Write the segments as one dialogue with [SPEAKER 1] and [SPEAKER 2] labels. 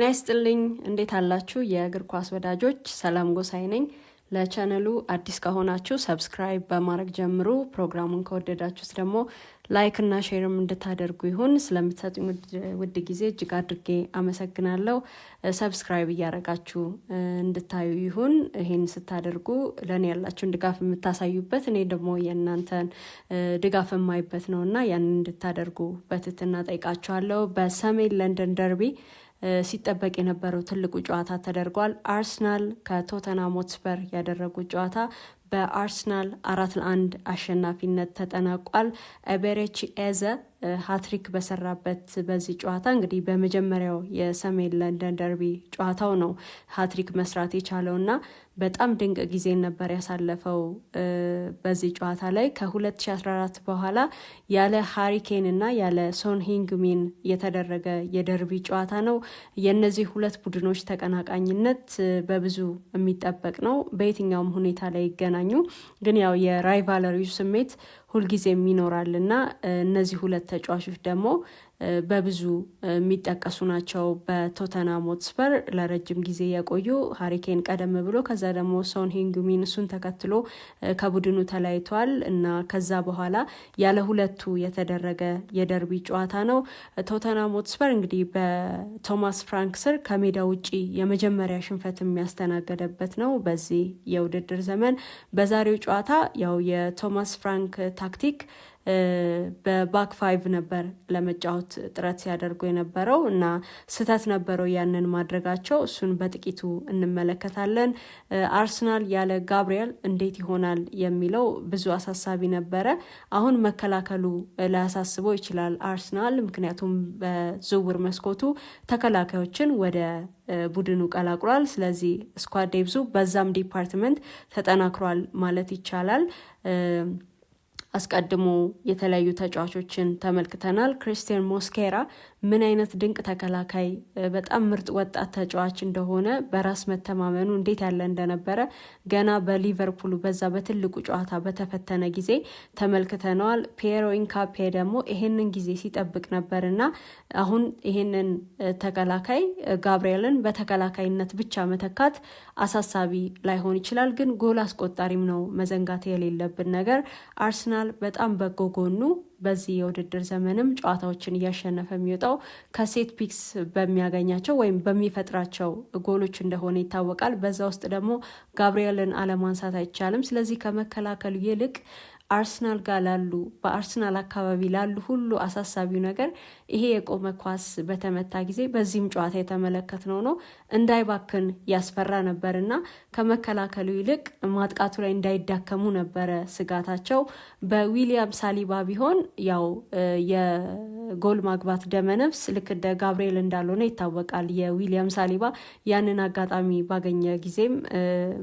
[SPEAKER 1] ጤናይስጥልኝ እንዴት አላችሁ የእግር ኳስ ወዳጆች ሰላም ጎሳይ ነኝ ለቻናሉ አዲስ ከሆናችሁ ሰብስክራይብ በማድረግ ጀምሩ ፕሮግራሙን ከወደዳችሁት ደግሞ ላይክ እና ሼርም እንድታደርጉ ይሁን ስለምትሰጡኝ ውድ ጊዜ እጅግ አድርጌ አመሰግናለሁ ሰብስክራይብ እያደረጋችሁ እንድታዩ ይሁን ይሄን ስታደርጉ ለኔ ያላችሁን ድጋፍ የምታሳዩበት እኔ ደግሞ የእናንተን ድጋፍ የማይበት ነውና ያን እንድታደርጉ በትህትና ጠይቃችኋለሁ በሰሜን ለንደን ደርቢ ሲጠበቅ የነበረው ትልቁ ጨዋታ ተደርጓል አርሰናል ከቶተንሃም ሆትስፐር ያደረጉት ጨዋታ በአርሰናል 4-1 አሸናፊነት ተጠናቋል ኤቤሬቺ ኤዘ ሃትሪክ በሰራበት በዚህ ጨዋታ እንግዲህ በመጀመሪያው የሰሜን ለንደን ደርቢ ጨዋታው ነው ሃትሪክ መስራት የቻለውና በጣም ድንቅ ጊዜ ነበር ያሳለፈው በዚህ ጨዋታ ላይ ከ2014 በኋላ ያለ ሃሪኬን እና ያለ ሶን ሂንግሚን የተደረገ የደርቢ ጨዋታ ነው የነዚህ ሁለት ቡድኖች ተቀናቃኝነት በብዙ የሚጠበቅ ነው በየትኛውም ሁኔታ ላይ ይገናኙ ግን ያው የራይቫለሪው ስሜት ሁልጊዜም ይኖራልና እነዚህ ሁለት ተጫዋቾች ደግሞ በብዙ የሚጠቀሱ ናቸው በቶተንሃም ሆትስፐር ለረጅም ጊዜ የቆዩ ሃሪኬን ቀደም ብሎ ከዛ ደግሞ ሶን ሂንግሚን እሱን ተከትሎ ከቡድኑ ተለያይቷል እና ከዛ በኋላ ያለ ሁለቱ የተደረገ የደርቢ ጨዋታ ነው ቶተንሃም ሆትስፐር እንግዲህ በቶማስ ፍራንክ ስር ከሜዳ ውጪ የመጀመሪያ ሽንፈት የሚያስተናገደበት ነው በዚህ የውድድር ዘመን በዛሬው ጨዋታ ያው የቶማስ ፍራንክ ታክቲክ በባክ 5 ነበር ለመጫወት ጥረት ሲያደርጉ የነበረው እና ስህተት ነበረው ያንን ማድረጋቸው እሱን በጥቂቱ እንመለከታለን አርሰናል ያለ ጋብሪኤል እንዴት ይሆናል የሚለው ብዙ አሳሳቢ ነበረ አሁን መከላከሉ ላያሳስበው ይችላል አርሰናል ምክንያቱም በዝውውር መስኮቱ ተከላካዮችን ወደ ቡድኑ ቀላቅሏል ስለዚህ ስኳድ ዴፕዙ በዛም ዲፓርትመንት ተጠናክሯል ማለት ይቻላል አስቀድሞ የተለያዩ ተጫዋቾችን ተመልክተናል ክሪስቲያን ሞስኬራ ምን አይነት ድንቅ ተከላካይ በጣም ምርጥ ወጣት ተጫዋች እንደሆነ በራስ መተማመኑ እንዴት ያለ እንደነበረ ገና በሊቨርፑል በዛ በትልቁ ጨዋታ በተፈተነ ጊዜ ተመልክተናል ፒየሮ ኢንካፔ ደግሞ ይሄንን ጊዜ ሲጠብቅ ነበርና አሁን ይሄንን ተከላካይ ጋብሪኤልን በተከላካይነት ብቻ መተካት አሳሳቢ ላይሆን ይችላል ግን ጎል አስቆጣሪም ነው መዘንጋት የሌለብን ነገር አርሰናል በጣም በጎጎኑ በዚህ የውድድር ዘመንም ጨዋታዎችን እያሸነፈ የሚወጣው ከሴት ፒክስ በሚያገኛቸው ወይም በሚፈጥራቸው ጎሎች እንደሆነ ይታወቃል በዛ ውስጥ ደግሞ ጋብሪኤልን አለማንሳት አይቻልም ስለዚህ ከመከላከሉ ይልቅ አርሰናል ጋር ላሉ በአርሰናል አካባቢ ላሉ ሁሉ አሳሳቢው ነገር ይሄ የቆመ ኳስ በተመታ ጊዜ በዚህም ጨዋታ የተመለከትነው ነው እንዳይባክን ያስፈራ ነበርና ከመከላከሉ ይልቅ ማጥቃቱ ላይ እንዳይዳከሙ ነበረ ስጋታቸው በዊሊያም ሳሊባ ቢሆን ያው የጎል ማግባት ደመነፍስ ልክ እንደ ጋብሪኤል እንዳልሆነ ይታወቃል የዊሊያም ሳሊባ ያንን አጋጣሚ ባገኘ ጊዜም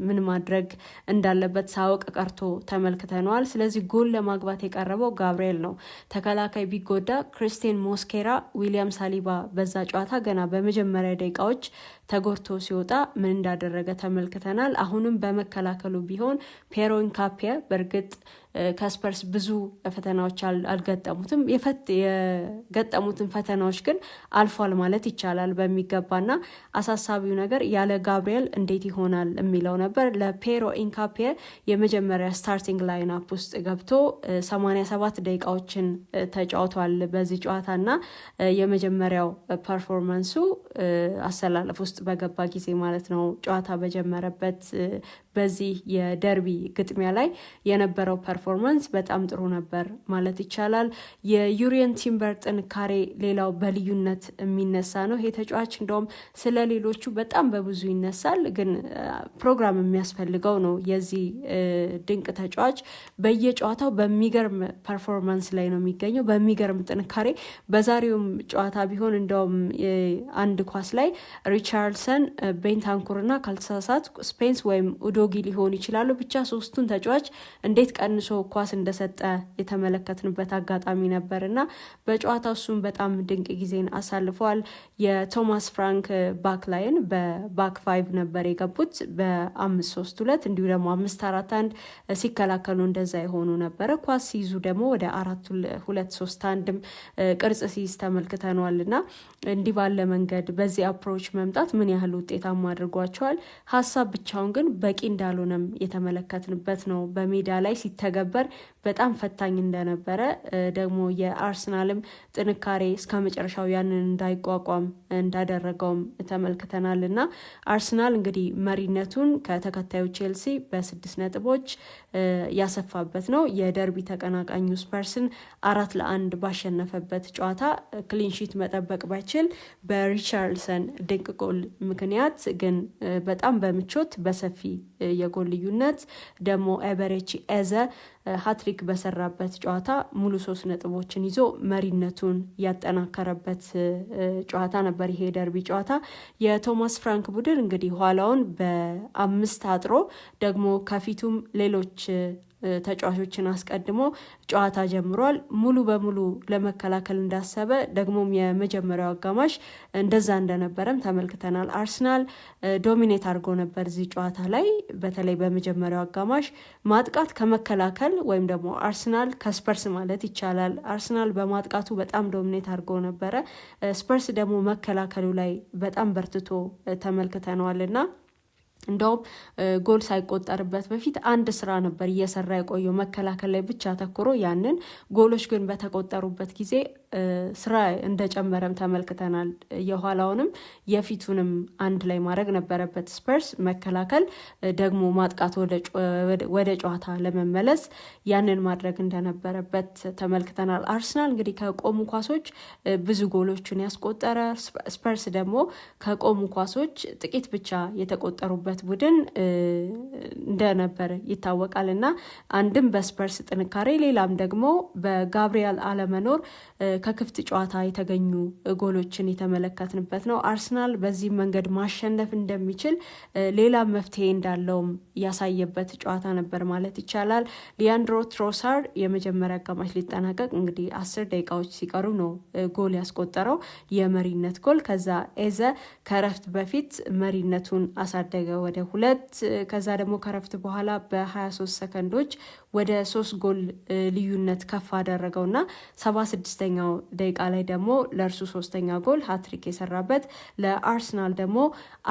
[SPEAKER 1] ምን ማድረግ እንዳለበት ሳውቅ ቀርቶ ተመልክተነዋል ስለዚህ ጎል ለማግባት የቀረበው ጋብሪኤል ነው ተከላካይ ቢጎዳ ክሪስቲያን ሞስኬራ ዊሊያም ሳሊባ በዛ ጨዋታ ገና በመጀመሪያ ደቂቃዎች ተጎርቶ ሲወጣ ምን እንዳደረገ ተመልክተናል አሁንም በመከላከሉ ቢሆን ፒየሮ ኢንካፔ በርግጥ ከስፐርስ ብዙ ፈተናዎች አልገጠሙትም የገጠሙትን ፈተናዎች ግን አልፏል ማለት ይቻላል በሚገባና አሳሳቢው ነገር ያለ ጋብሪኤል እንዴት ይሆናል የሚለው ነበር ለፒየሮ ኢንካፔ የመጀመሪያ ስታርቲንግ ላይንአፕ ውስጥ ገብቶ 87 ደቂቃዎችን ተጫውቷል በዚህ ጨዋታና የመጀመሪያው ፐርፎርማንሱ አሰላለፍ ውስጥ በገባ ጊዜ ማለት ነው ጨዋታ በጀመረበት በዚህ የደርቢ ግጥሚያ ላይ የነበረው ፐርፎርማንስ በጣም ጥሩ ነበር ማለት ይቻላል የዩሪየን ቲምበር ጥንካሬ ሌላው በልዩነት የሚነሳ ነው ይሄ ተጫዋች እንደውም ስለሌሎቹ በጣም በብዙ ይነሳል ግን ፕሮግራም የሚያስፈልገው ነው የዚህ ድንቅ ተጫዋች በየጨዋታው በሚገርም ፐርፎርማንስ ላይ ነው የሚገኘው በሚገርም ጥንካሬ በዛሬውም ጨዋታ ቢሆን እንደውም አንድ ኳስ ላይ ሪቻርድ ሪቻርልሰን፣ ቤንታንኩርና ካልተሳሳት ስፔንስ ወይም ኡዶጊ ሊሆኑ ይችላሉ። ብቻ ሶስቱን ተጫዋች እንዴት ቀንሶ ኳስ እንደሰጠ የተመለከትንበት አጋጣሚ ነበርና በጨዋታው እሱም በጣም ድንቅ ጊዜን አሳልፈዋል። የቶማስ ፍራንክ ባክ ላይን በባክ 5 ነበር የገቡት በ5-3-2 እንዲሁ ደግሞ 5-4-1 ሲከላከሉ እንደዛ የሆኑ ነበረ። ኳስ ሲይዙ ደግሞ ወደ 4-2-3-1 ቅርጽ ሲይዝ ተመልክተናልና እንዲህ ባለ መንገድ በዚህ አፕሮች መምጣት ምን ያህል ውጤታማ አድርጓቸዋል። ሀሳብ ብቻውን ግን በቂ እንዳልሆነም የተመለከትንበት ነው። በሜዳ ላይ ሲተገበር በጣም ፈታኝ እንደነበረ ደግሞ የአርሰናልም ጥንካሬ እስከ መጨረሻው ያንን እንዳይቋቋም እንዳደረገውም ተመልክተናልና አርሰናል እንግዲህ መሪነቱን ከተከታዩ ቼልሲ በ6 ነጥቦች ያሰፋበት ነው። የደርቢ ተቀናቃኙ ስፐርስን 4-1 ባሸነፈበት ጨዋታ ክሊንሺት መጠበቅ ባይችል በሪቻርልሰን ድንቅ ጎል ምክንያት ግን በጣም በምቾት በሰፊ የጎል ልዩነት ደግሞ ኤበሬቺ ኤዘ ሃትሪክ በሰራበት ጨዋታ ሙሉ 3 ነጥቦችን ይዞ መሪነቱን ያጠናከረበት ጨዋታ ነበር ይሄ ደርቢ ጨዋታ። የቶማስ ፍራንክ ቡድን እንግዲህ ኋላውን በ5 አጥሮ ደግሞ ከፊቱም ሌሎች ተጫዋቾችን አስቀድሞ ጨዋታ ጀምሯል። ሙሉ በሙሉ ለመከላከል እንዳሰበ ደግሞም የመጀመሪያው አጋማሽ እንደዛ እንደነበረም ተመልክተናል። አርሰናል ዶሚኔት አድርጎ ነበር እዚህ ጨዋታ ላይ በተለይ በመጀመሪያው አጋማሽ ማጥቃት ከመከላከል ወይም ደግሞ አርሰናል ከስፐርስ ማለት ይቻላል። አርሰናል በማጥቃቱ በጣም ዶሚኔት አድርጎ ነበረ። ስፐርስ ደግሞ መከላከሉ ላይ በጣም በርትቶ ተመልክተነዋልና እንደውም ጎል ሳይቆጠርበት በፊት አንድ ስራ ነበር እየሰራ የቆየው መከላከል ላይ ብቻ ተኩሮ ያንን ጎሎች ግን በተቆጠሩበት ጊዜ ስራ እንደጨመረም ተመልክተናል። የኋላውንም የፊቱንም አንድ ላይ ማድረግ ነበረበት ስፐርስ መከላከል ደግሞ ማጥቃት ወደ ጨዋታ ለመመለስ ያንን ማድረግ እንደነበረበት ተመልክተናል። አርሰናል እንግዲህ ከቆሙ ኳሶች ብዙ ጎሎችን ያስቆጠረ፣ ስፐርስ ደግሞ ከቆሙ ኳሶች ጥቂት ብቻ የተቆጠሩበት ቡድን እንደነበር ይታወቃል እና አንድም በስፐርስ ጥንካሬ ሌላም ደግሞ በጋብሪኤል አለመኖር ከክፍት ጨዋታ የተገኙ ጎሎችን የተመለከትንበት ነው። አርሰናል በዚህ መንገድ ማሸነፍ እንደሚችል ሌላ መፍትሄ እንዳለውም ያሳየበት ጨዋታ ነበር ማለት ይቻላል። ሊያንድሮ ትሮሳርድ የመጀመሪያ አጋማሽ ሊጠናቀቅ እንግዲህ 10 ደቂቃዎች ሲቀሩ ነው ጎል ያስቆጠረው የመሪነት ጎል። ከዛ ኤዘ ከረፍት በፊት መሪነቱን አሳደገ ወደ 2። ከዛ ደግሞ ከረፍት በኋላ በ23 ሰከንዶች ወደ 3 ጎል ልዩነት ከፍ አደረገውና 76ኛው ደቂቃ ላይ ደግሞ ለእርሱ 3ኛ ጎል ሃትሪክ የሰራበት ለአርሰናል ደግሞ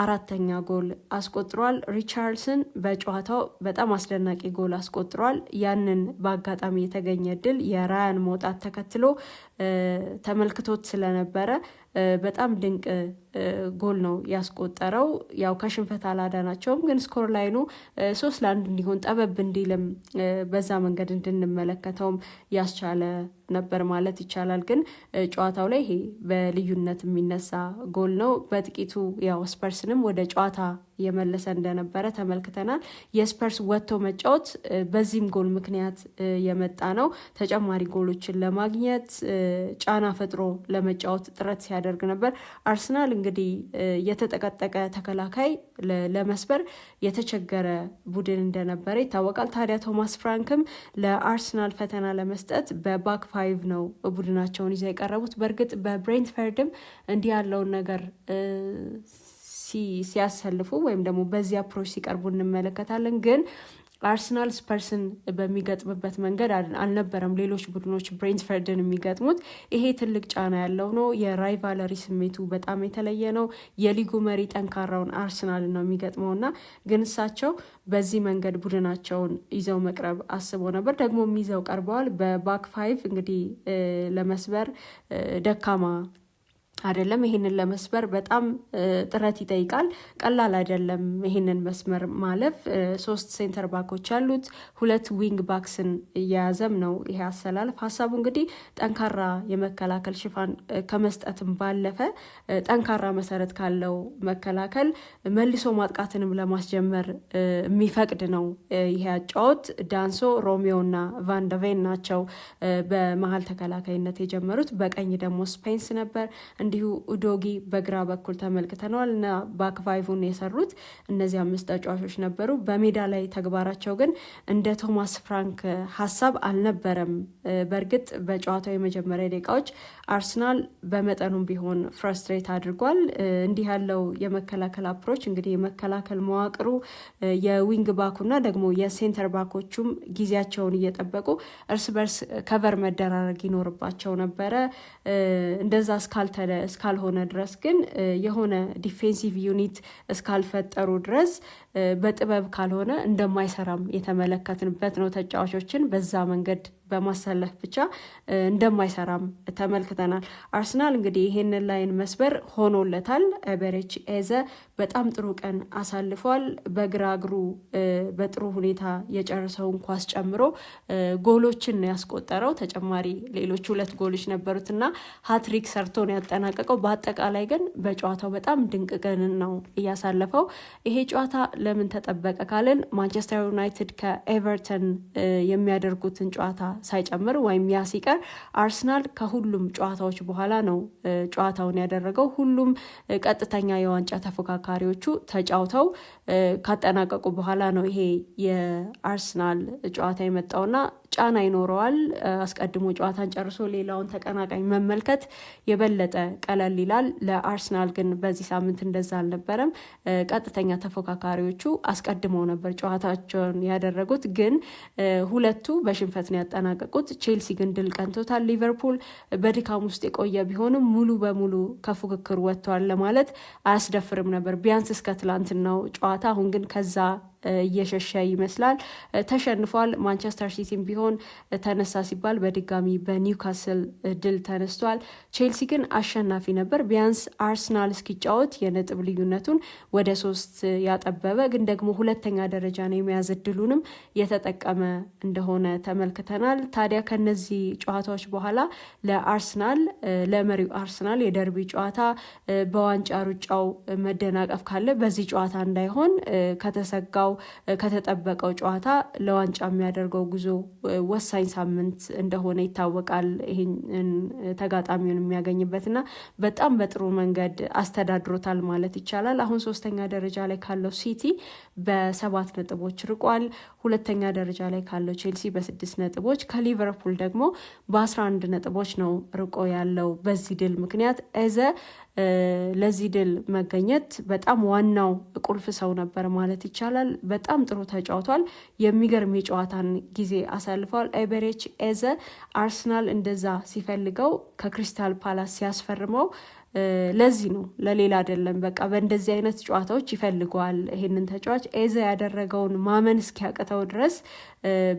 [SPEAKER 1] 4ኛ ጎል አስቆጥሯል። ሪቻርልሰን በጨዋታው በጣም አስደናቂ ጎል አስቆጥሯል። ያንን በአጋጣሚ የተገኘ ድል የራያን መውጣት ተከትሎ ተመልክቶት ስለነበረ በጣም ድንቅ ጎል ነው ያስቆጠረው። ያው ከሽንፈት አላዳናቸውም፣ ግን ስኮር ላይኑ 3-1 እንዲሆን ጠበብ እንዲልም በዛ መንገድ እንድንመለከተውም ያስቻለ ነበር ማለት ይቻላል። ግን ጨዋታው ላይ ይሄ በልዩነት የሚነሳ ጎል ነው። በጥቂቱ ያው ስፐርስንም ወደ ጨዋታ የመለሰ እንደነበረ ተመልክተናል። የስፐርስ ወጥቶ መጫወት በዚህም ጎል ምክንያት የመጣ ነው። ተጨማሪ ጎሎችን ለማግኘት ጫና ፈጥሮ ለመጫወት ጥረት ሲያደርግ ነበር። አርሰናል እንግዲህ የተጠቀጠቀ ተከላካይ ለመስበር የተቸገረ ቡድን እንደነበረ ይታወቃል። ታዲያ ቶማስ ፍራንክም ለአርሰናል ፈተና ለመስጠት በባክ 5 ነው ቡድናቸውን ይዘው የቀረቡት። በእርግጥ በብሬንትፈርድም እንዲህ ያለውን ነገር ሲያሰልፉ ወይም ደግሞ በዚህ አፕሮች ሲቀርቡ እንመለከታለን። ግን አርሰናል ስፐርስን በሚገጥምበት መንገድ አልነበረም ሌሎች ቡድኖች ብሬንትፈርድን የሚገጥሙት። ይሄ ትልቅ ጫና ያለው ነው። የራይቫለሪ ስሜቱ በጣም የተለየ ነው። የሊጉ መሪ ጠንካራውን አርሰናል ነው የሚገጥመውና ግን እሳቸው በዚህ መንገድ ቡድናቸውን ይዘው መቅረብ አስበው ነበር። ደግሞ ይዘው ቀርበዋል። በባክ 5 እንግዲህ ለመስበር ደካማ አይደለም። ይሄንን ለመስበር በጣም ጥረት ይጠይቃል። ቀላል አይደለም። ይሄንን መስመር ማለፍ 3 ሴንተር ባኮች ያሉት 2 ዊንግ ባክስን እየያዘም ነው ይሄ አሰላለፍ። ሀሳቡ እንግዲህ ጠንካራ የመከላከል ሽፋን ከመስጠትም ባለፈ ጠንካራ መሰረት ካለው መከላከል መልሶ ማጥቃትንም ለማስጀመር የሚፈቅድ ነው ይሄ አጫወት። ዳንሶ፣ ሮሚዮ እና ቫንደቬን ናቸው በመሀል ተከላካይነት የጀመሩት። በቀኝ ደግሞ ስፔንስ ነበር። እንዲሁ ኡዶጊ በግራ በኩል ተመልክተናል እና ባክፋይቭን የሰሩት እነዚህ 5 ተጫዋቾች ነበሩ። በሜዳ ላይ ተግባራቸው ግን እንደ ቶማስ ፍራንክ ሀሳብ አልነበረም። በእርግጥ በጨዋታው የመጀመሪያ ደቂቃዎች አርሰናል በመጠኑም ቢሆን ፍራስትሬት አድርጓል። እንዲህ ያለው የመከላከል አፕሮች እንግዲህ የመከላከል መዋቅሩ የዊንግ ባኩና ደግሞ የሴንተር ባኮቹም ጊዜያቸውን እየጠበቁ እርስ በርስ ከቨር መደራረግ ይኖርባቸው ነበረ። እንደዛ እስካልሆነ ድረስ ግን የሆነ ዲፌንሲቭ ዩኒት እስካልፈጠሩ ድረስ በጥበብ ካልሆነ እንደማይሰራም የተመለከትንበት ነው። ተጫዋቾችን በዛ መንገድ በማሰለፍ ብቻ እንደማይሰራም ተመልክተናል። አርሰናል እንግዲህ ይሄንን ላይን መስበር ሆኖለታል። ኤቤሬቺ ኤዜ በጣም ጥሩ ቀን አሳልፏል። በግራ እግሩ በጥሩ ሁኔታ የጨረሰውን ኳስ ጨምሮ ጎሎችን ያስቆጠረው ተጨማሪ ሌሎች 2 ጎሎች ነበሩትና ሃትሪክ ሰርቶ ነው ያጠናቀቀው። በአጠቃላይ ግን በጨዋታው በጣም ድንቅ ቀን ነው እያሳለፈው። ይሄ ጨዋታ ለምን ተጠበቀ ካልን ማንቸስተር ዩናይትድ ከኤቨርተን የሚያደርጉትን ጨዋታ ሳይጨምር ወይም ያ ሲቀር አርሰናል ከሁሉም ጨዋታዎች በኋላ ነው ጨዋታውን ያደረገው። ሁሉም ቀጥተኛ የዋንጫ ተፎካካሪዎቹ ተጫውተው ካጠናቀቁ በኋላ ነው ይሄ የአርሰናል ጨዋታ የመጣውና ጫና ይኖረዋል። አስቀድሞ ጨዋታን ጨርሶ ሌላውን ተቀናቃኝ መመልከት የበለጠ ቀለል ይላል። ለአርሰናል ግን በዚህ ሳምንት እንደዛ አልነበረም። ቀጥተኛ ተፎካካሪዎቹ አስቀድመው ነበር ጨዋታቸውን ያደረጉት፣ ግን 2ቱ በሽንፈት ነው ያጠናቀቁት። ቼልሲ ግን ድል ቀንቶታል። ሊቨርፑል በድካም ውስጥ የቆየ ቢሆንም ሙሉ በሙሉ ከፉክክር ወጥቷል ለማለት አያስደፍርም ነበር ቢያንስ እስከ ትላንትናው ጨዋታ። አሁን ግን ከዛ እየሸሸ ይመስላል። ተሸንፏል። ማንቸስተር ሲቲም ቢሆን ተነሳ ሲባል በድጋሚ በኒውካስል ድል ተነስቷል። ቼልሲ ግን አሸናፊ ነበር። ቢያንስ አርሰናል እስኪጫወት የነጥብ ልዩነቱን ወደ 3 ያጠበበ ግን ደግሞ 2ኛ ደረጃ ነው የመያዝ እድሉንም የተጠቀመ እንደሆነ ተመልክተናል። ታዲያ ከነዚህ ጨዋታዎች በኋላ ለአርሰናል ለመሪው አርሰናል የደርቢ ጨዋታ በዋንጫ ሩጫው መደናቀፍ ካለ በዚህ ጨዋታ እንዳይሆን ከተጠበቀው ጨዋታ ለዋንጫ የሚያደርገው ጉዞ ወሳኝ ሳምንት እንደሆነ ይታወቃል። ይሄን ተጋጣሚውን የሚያገኝበትና በጣም በጥሩ መንገድ አስተዳድሮታል ማለት ይቻላል። አሁን 3ኛ ደረጃ ላይ ካለው ሲቲ በ7 ነጥቦች ርቋል። 2ኛ ደረጃ ላይ ካለው ቼልሲ በ6 ነጥቦች፣ ከሊቨርፑል ደግሞ በ11 ነጥቦች ነው ርቆ ያለው። በዚህ ድል ምክንያት ኤዜ ለዚህ ድል መገኘት በጣም ዋናው ቁልፍ ሰው ነበር ማለት ይቻላል። በጣም ጥሩ ተጫውቷል። የሚገርም የጨዋታን ጊዜ አሳልፏል። ኤቤሬቺ ኤዜ አርሰናል እንደዛ ሲፈልገው ከክሪስታል ፓላስ ሲያስፈርመው ለዚህ ነው፣ ለሌላ አይደለም። በቃ በእንደዚህ አይነት ጨዋታዎች ይፈልገዋል ይሄንን ተጫዋች። ኤዜ ያደረገውን ማመን እስኪያቅተው ድረስ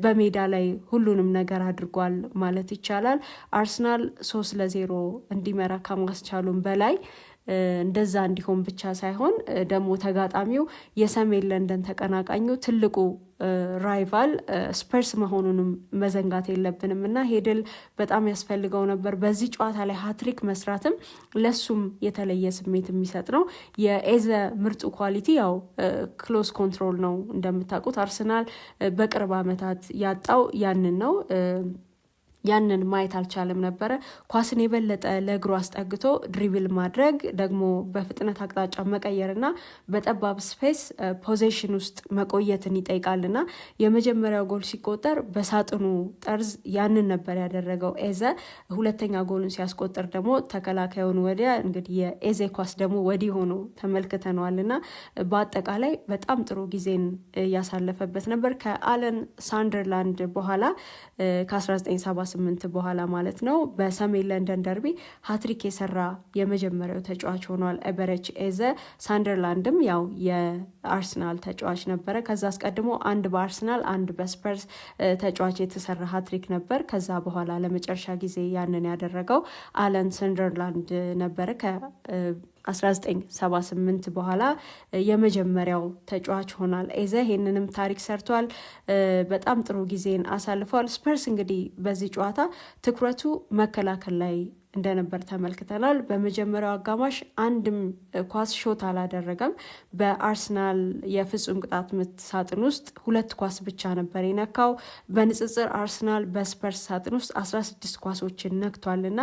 [SPEAKER 1] በሜዳ ላይ ሁሉንም ነገር አድርጓል ማለት ይቻላል። አርሰናል 3-0 እንዲመራ ከማስቻሉም በላይ እንደዛ እንዲሆን ብቻ ሳይሆን ደግሞ ተጋጣሚው የሰሜን ለንደን ተቀናቃኙ ትልቁ ራይቫል ስፐርስ መሆኑንም መዘንጋት የለብንም እና ሄድል በጣም ያስፈልገው ነበር። በዚህ ጨዋታ ላይ ሃትሪክ መስራትም ለሱም የተለየ ስሜት የሚሰጥ ነው። የኤዜ ምርጡ ኳሊቲ ያው ክሎዝ ኮንትሮል ነው። እንደምታውቁት አርሰናል በቅርብ ዓመታት ያጣው ያንን ነው። ያንን ማየት አልቻለም ነበረ። ኳስን የበለጠ ለእግሩ አስጠግቶ ድሪብል ማድረግ ደግሞ በፍጥነት አቅጣጫ መቀየርና በጠባብ ስፔስ ፖዚሽን ውስጥ መቆየትን ይጠይቃልና የመጀመሪያው ጎል ሲቆጠር በሳጥኑ ጠርዝ ያንን ነበር ያደረገው ኤዜ። 2ኛ ጎሉን ሲያስቆጥር ደግሞ ተከላካዩን ወዲያ እንግዲህ የኤዜ ኳስ ደግሞ ወዲህ ሆኖ ተመልክተነዋልና በአጠቃላይ በጣም ጥሩ ጊዜን ያሳለፈበት ነበር። ከአለን ሳንደርላንድ በኋላ ከ1978 በኋላ ማለት ነው በሰሜን ለንደን ደርቢ ሃትሪክ የሰራ የመጀመሪያው ተጫዋች ሆኗል ኤቤሬቺ ኤዜ። ሳንደርላንድም ያው የአርሰናል ተጫዋች ነበረ። ከዛ አስቀድሞ አንድ በአርሰናል አንድ በስፐርስ ተጫዋች የተሰራ ሃትሪክ ነበር። ከዛ በኋላ ለመጨረሻ ጊዜ ያንን ያደረገው አለን ሳንደርላንድ ነበረ። ከ1978 በኋላ የመጀመሪያው ተጫዋች ሆኗል ኤዜ። ይህንንም ታሪክ ሰርቷል። በጣም ጥሩ ጊዜን አሳልፏል። ስፐርስ እንግዲህ በዚህ ጨዋታ ትኩረቱ መከላከል ላይ እንደነበር ተመልክተናል። በመጀመሪያው አጋማሽ አንድም ኳስ ሾት አላደረገም። በአርሰናል የፍጹም ቅጣት ምት ሳጥን ውስጥ 2 ኳስ ብቻ ነበር የነካው። በንጽጽር አርሰናል በስፐርስ ሳጥን ውስጥ 16 ኳሶችን ነክቷልና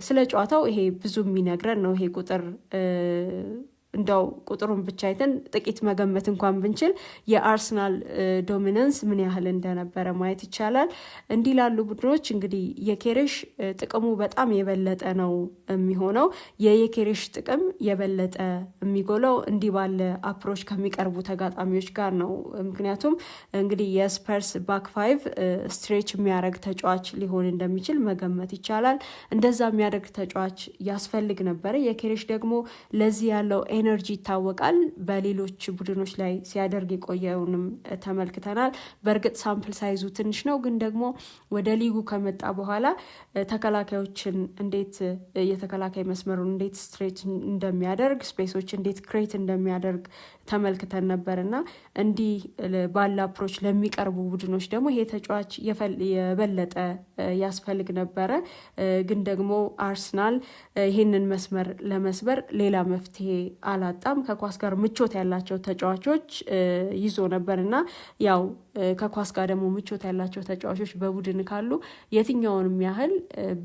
[SPEAKER 1] ስለ ጨዋታው ይሄ ብዙ የሚነግረን ነው። ይሄ ቁጥር እንደው ቁጥሩን ብቻ አይተን ጥቂት መገመት እንኳን ብንችል የአርሰናል ዶሚናንስ ምን ያህል እንደነበረ ማየት ይቻላል። እንዲህ ላሉ ቡድኖች እንግዲህ የኬሬሽ ጥቅሙ በጣም የበለጠ ነው የሚሆነው። የኬሬሽ ጥቅም የበለጠ የሚጎለው እንዲህ ባለ አፕሮች ከሚቀርቡ ተጋጣሚዎች ጋር ነው። ምክንያቱም እንግዲህ የስፐርስ ባክ ፋይቭ ስትሬች የሚያደርግ ተጫዋች ሊሆን እንደሚችል መገመት ይቻላል። እንደዛ የሚያደርግ ተጫዋች ያስፈልግ ነበረ። የኬሬሽ ደግሞ ለዚህ ያለው ኤነርጂ ይታወቃል። በሌሎች ቡድኖች ላይ ሲያደርግ የቆየውንም ተመልክተናል። በእርግጥ ሳምፕል ሳይዙ ትንሽ ነው፣ ግን ደግሞ ወደ ሊጉ ከመጣ በኋላ ተከላካዮችን እንዴት የተከላካይ መስመሩን እንዴት ስትሬች እንደሚያደርግ ስፔሶች እንዴት ክሬት እንደሚያደርግ ተመልክተን ነበርና እንዲህ ባለ አፕሮች ለሚቀርቡ ቡድኖች ደግሞ ይሄ ተጫዋች የበለጠ ያስፈልግ ነበረ። ግን ደግሞ አርሰናል ይህንን መስመር ለመስበር ሌላ መፍትሄ አላጣም። ከኳስ ጋር ምቾት ያላቸው ተጫዋቾች ይዞ ነበርና ያው ከኳስ ጋር ደግሞ ምቾት ያላቸው ተጫዋቾች በቡድን ካሉ የትኛውንም ያህል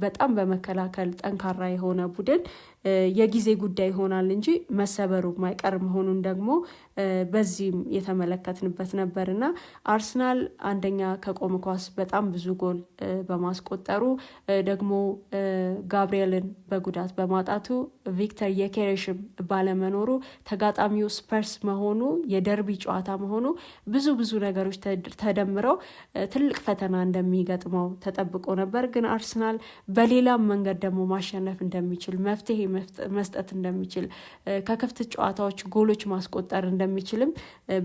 [SPEAKER 1] በጣም በመከላከል ጠንካራ የሆነ ቡድን የጊዜ ጉዳይ ይሆናል እንጂ መሰበሩ ማይቀር መሆኑን ደግሞ በዚህም የተመለከትንበት ነበርና አርሰናል አንደኛ ከቆመ ኳስ በጣም ብዙ ጎል በማስቆጠሩ ደግሞ ጋብሪኤልን በጉዳት በማጣቱ ቪክተር የኬሬሽም ባለመኖሩ ተጋጣሚው ስፐርስ መሆኑ የደርቢ ጨዋታ መሆኑ ብዙ ነገሮች ተደምረው ትልቅ ፈተና እንደሚገጥመው ተጠብቆ ነበር። ግን አርሰናል በሌላም መንገድ ደግሞ ማሸነፍ እንደሚችል መፍትሄ መስጠት እንደሚችል ከክፍት ጨዋታዎች ጎሎች ማስቆጠር እንደሚችልም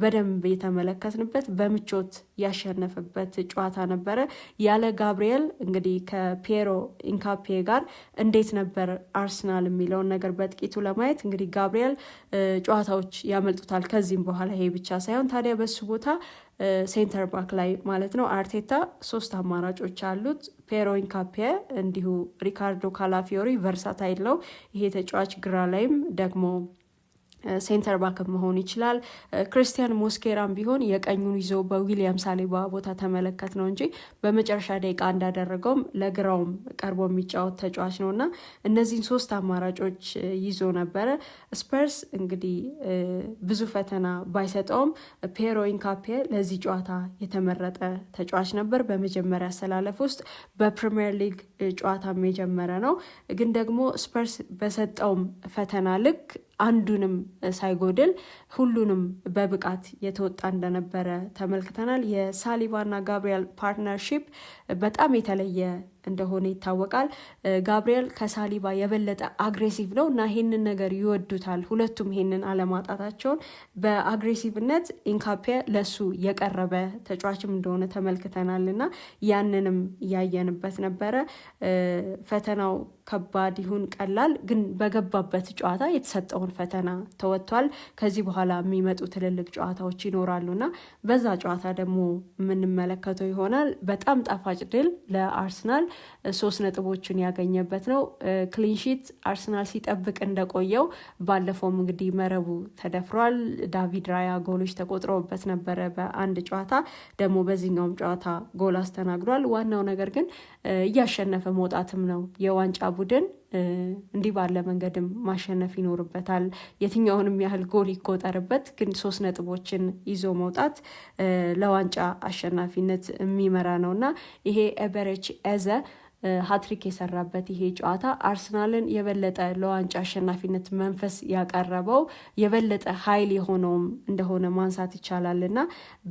[SPEAKER 1] በደንብ የተመለከትንበት በምቾት ያሸነፈበት ጨዋታ ነበረ። ያለ ጋብሪኤል እንግዲህ ከፒየሮ ኢንካፔ ጋር እንዴት ነበር አርሰናል የሚለውን ነገር በጥቂቱ ለማየት እንግዲህ ጋብሪኤል ጨዋታዎች ያመልጡታል ከዚህም በኋላ። ይሄ ብቻ ሳይሆን ታዲያ በሱ ቦታ ሴንተር ባክ ላይ ማለት ነው አርቴታ 3 አማራጮች አሉት። ፒየሮ ኢንካፔ እንዲሁ ሪካርዶ ካላፊዮሪ ቨርሳታይል ነው። ይሄ ተጫዋች ግራ ላይም ደግሞ ሴንተር ባክ መሆን ይችላል። ክሪስቲያን ሞስኬራም ቢሆን የቀኙን ይዞ በዊሊያም ሳሊባ ቦታ ተመለከት ነው እንጂ በመጨረሻ ደቂቃ እንዳደረገውም ለግራውም ቀርቦ የሚጫወት ተጫዋች ነውና እነዚህን 3 አማራጮች ይዞ ነበረ። ስፐርስ እንግዲህ ብዙ ፈተና ባይሰጠውም ፒየሮ ኢንካፔ ለዚህ ጨዋታ የተመረጠ ተጫዋች ነበር። በመጀመሪያ አሰላለፍ ውስጥ በፕሪሚየር ሊግ ጨዋታም የጀመረ ነው። ግን ደግሞ ስፐርስ በሰጠውም ፈተና ልክ አንዱንም ሳይጎድል ሁሉንም በብቃት የተወጣ እንደነበረ ተመልክተናል። የሳሊባና ጋብሪኤል ፓርትነርሺፕ በጣም የተለየ እንደሆነ ይታወቃል። ጋብሪኤል ከሳሊባ የበለጠ አግሬሲቭ ነው እና ይሄንን ነገር ይወዱታል። ሁለቱም ይሄንን አለማጣታቸውን በአግሬሲቭነት ኢንካፔ ለሱ የቀረበ ተጫዋችም እንደሆነ ተመልክተናል እና ያንንም ያየንበት ነበረ። ፈተናው ከባድ ይሁን ቀላል ግን በገባበት ጨዋታ የተሰጠውን ፈተና ተወጥቷል። ከዚህ በኋላ የሚመጡ ትልልቅ ጨዋታዎች ይኖራሉና በዛ ጨዋታ ደግሞ የምንመለከተው ይሆናል። በጣም ጣፋጭ ድል ለአርሰናል 3 ነጥቦችን ያገኘበት ነው። ክሊንሺት አርሰናል ሲጠብቅ እንደቆየው ባለፈውም እንግዲህ መረቡ ተደፍሯል። ዳቪድ ራያ ጎሎች ተቆጥረውበት ነበረ በአንድ ጨዋታ፣ ደግሞ በዚህኛውም ጨዋታ ጎል አስተናግዷል። ዋናው ነገር ግን እያሸነፈ መውጣትም ነው። የዋንጫ ቡድን እንዲህ ባለ መንገድም ማሸነፍ ይኖርበታል። የትኛውንም ያህል ጎል ይቆጠርበት፣ ግን 3 ነጥቦችን ይዞ መውጣት ለዋንጫ አሸናፊነት የሚመራ ነውና ይሄ ኤበሬች ኤዘ ሃትሪክ የሰራበት ይሄ ጨዋታ አርሰናልን የበለጠ ለዋንጫ አሸናፊነት መንፈስ ያቀረበው የበለጠ ኃይል የሆነውም እንደሆነ ማንሳት ይቻላልና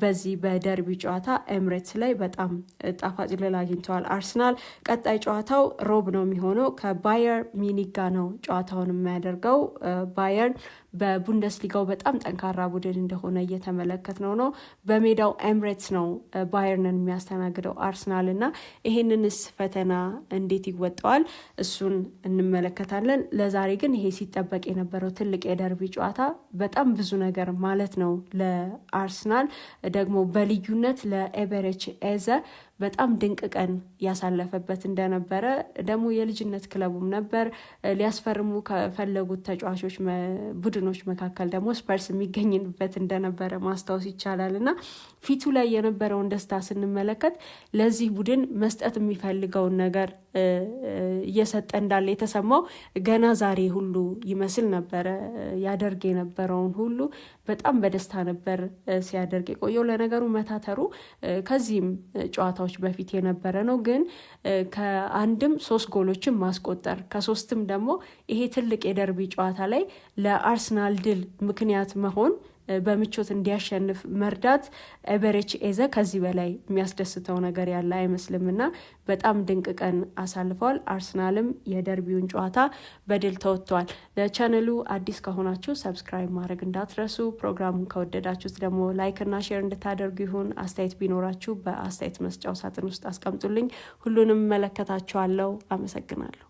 [SPEAKER 1] በዚህ በደርቢ ጨዋታ ኤምሬትስ ላይ በጣም ጣፋጭ ድል አግኝተዋል አርሰናል። ቀጣይ ጨዋታው ሮብ ነው የሚሆነው። ከባየር ሚኒክ ጋር ነው ጨዋታውን የሚያደርገው። ባየርን በቡንደስሊጋው በጣም ጠንካራ ቡድን እንደሆነ እየተመለከትነው ነው። በሜዳው ኤምሬትስ ነው ባየርንን የሚያስተናግደው አርሰናል እና ይሄንንስ ፈተና እንዴት ይወጣዋል እሱን እንመለከታለን። ለዛሬ ግን ይሄ ሲጠበቅ የነበረው ትልቅ የደርቢ ጨዋታ በጣም ብዙ ነገር ማለት ነው ለአርሰናል ደግሞ በልዩነት ለኤቤሬቺ ኤዜ በጣም ድንቅ ቀን ያሳለፈበት እንደነበረ ደግሞ የልጅነት ክለቡም ነበር። ሊያስፈርሙ ከፈለጉት ተጫዋቾች ቡድኖች መካከል ደግሞ ስፐርስ የሚገኝበት እንደነበረ ማስታወስ ይቻላል እና ፊቱ ላይ የነበረውን ደስታ ስንመለከት ለዚህ ቡድን መስጠት የሚፈልገውን ነገር እየሰጠ እንዳለ የተሰማው ገና ዛሬ ሁሉ ይመስል ነበረ። ያደርግ የነበረውን ሁሉ በጣም በደስታ ነበር ሲያደርግ የቆየው። ለነገሩ መታተሩ ከዚህም ጨዋታዎች በፊት የነበረ ነው፣ ግን ከአንድም 3 ጎሎችን ማስቆጠር ከ3ም ደግሞ ይሄ ትልቅ የደርቢ ጨዋታ ላይ ለአርሰናል ድል ምክንያት መሆን በምቾት እንዲያሸንፍ መርዳት ኤቤሬቺ ኤዜ ከዚህ በላይ የሚያስደስተው ነገር ያለ አይመስልምና በጣም ድንቅ ቀን አሳልፈዋል። አርሰናልም የደርቢውን ጨዋታ በድል ተወጥቷል። ለቻናሉ አዲስ ከሆናችሁ ሰብስክራይብ ማድረግ እንዳትረሱ። ፕሮግራሙን ከወደዳችሁት ደግሞ ላይክ እና ሼር እንድታደርጉ ይሁን። አስተያየት ቢኖራችሁ በአስተያየት መስጫው ሳጥን ውስጥ አስቀምጡልኝ። ሁሉንም መለከታችኋለሁ። አመሰግናለሁ።